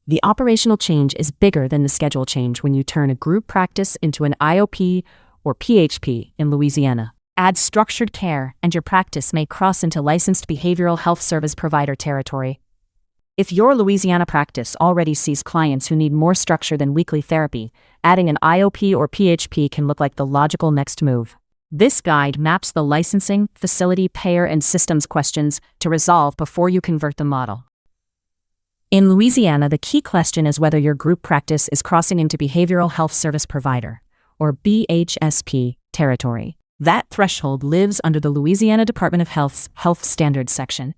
The operational change is bigger than the schedule change when you turn a group practice into an IOP or PHP in Louisiana. Add structured care, and your practice may cross into licensed behavioral health service provider territory. If your Louisiana practice already sees clients who need more structure than weekly therapy, adding an IOP or PHP can look like the logical next move. This guide maps the licensing, facility, payer, and systems questions to resolve before you convert the model. In Louisiana, the key question is whether your group practice is crossing into behavioral health service provider, or BHSP, territory. That threshold lives under the Louisiana Department of Health's Health Standards section.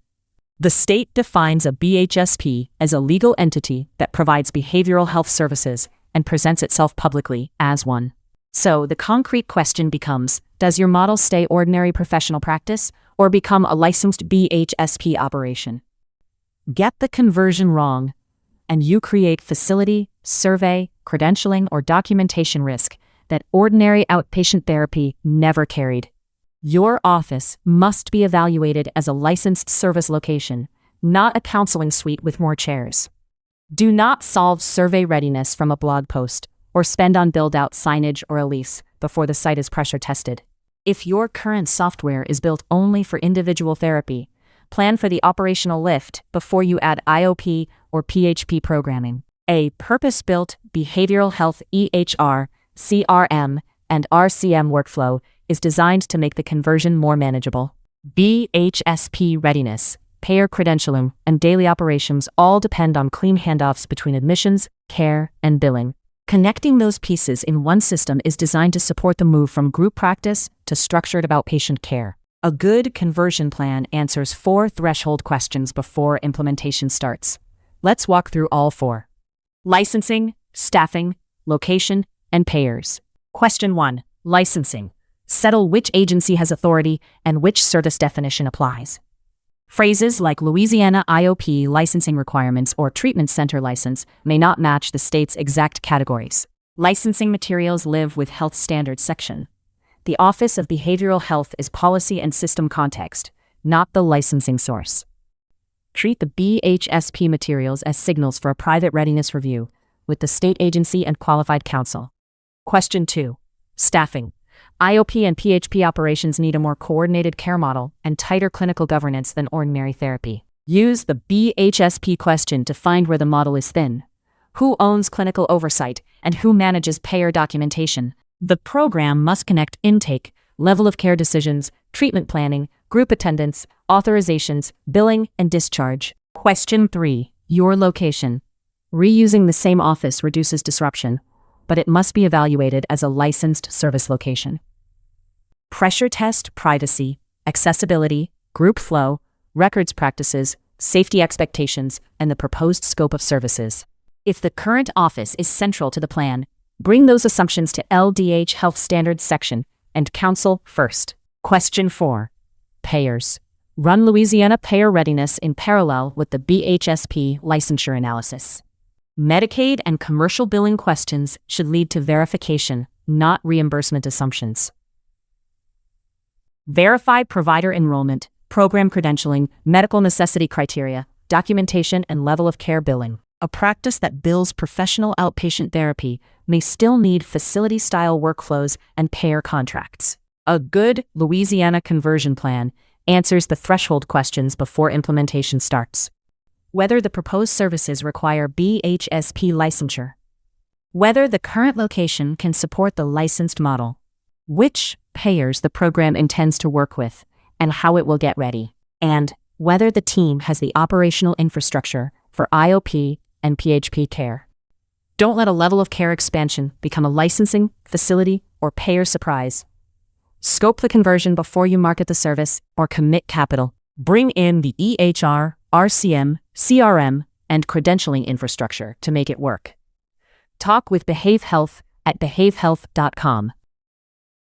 The state defines a BHSP as a legal entity that provides behavioral health services and presents itself publicly as one. So the concrete question becomes, does your model stay ordinary professional practice or become a licensed BHSP operation? Get the conversion wrong, and you create facility, survey, credentialing, or documentation risk that ordinary outpatient therapy never carried. Your office must be evaluated as a licensed service location, not a counseling suite with more chairs. Do not solve survey readiness from a blog post or spend on build-out signage or a lease before the site is pressure tested. If your current software is built only for individual therapy, plan for the operational lift before you add IOP or PHP programming. A purpose-built behavioral health EHR, CRM, and RCM workflow is designed to make the conversion more manageable. BHSP readiness, payer credentialing, and daily operations all depend on clean handoffs between admissions, care, and billing. Connecting those pieces in one system is designed to support the move from group practice to structured outpatient care. A good conversion plan answers 4 threshold questions before implementation starts. Let's walk through all 4. Licensing, staffing, location, and payers. Question 1. Licensing. Settle which agency has authority and which service definition applies. Phrases like Louisiana IOP licensing requirements or treatment center license may not match the state's exact categories. Licensing materials live with Health Standards section. The Office of Behavioral Health is policy and system context, not the licensing source. Treat the BHSP materials as signals for a private readiness review with the state agency and qualified counsel. Question 2. Staffing. IOP and PHP operations need a more coordinated care model and tighter clinical governance than ordinary therapy. Use the BHSP question to find where the model is thin. Who owns clinical oversight and who manages payer documentation? The program must connect intake, level of care decisions, treatment planning, group attendance, authorizations, billing, and discharge. Question 3. Your location. Reusing the same office reduces disruption, but it must be evaluated as a licensed service location. Pressure test privacy, accessibility, group flow, records practices, safety expectations, and the proposed scope of services. If the current office is central to the plan, bring those assumptions to LDH Health Standards section and counsel first. Question 4. Payers. Run Louisiana payer readiness in parallel with the BHSP licensure analysis. Medicaid and commercial billing questions should lead to verification, not reimbursement assumptions. Verify provider enrollment, program credentialing, medical necessity criteria, documentation, and level of care billing. A practice that bills professional outpatient therapy may still need facility-style workflows and payer contracts. A good Louisiana conversion plan answers the threshold questions before implementation starts. Whether the proposed services require BHSP licensure. Whether the current location can support the licensed model. Which payers the program intends to work with, and how it will get ready. And whether the team has the operational infrastructure for IOP and PHP care. Don't let a level of care expansion become a licensing, facility, or payer surprise. Scope the conversion before you market the service or commit capital. Bring in the EHR, RCM, CRM, and credentialing infrastructure to make it work. Talk with Behave Health at behavehealth.com.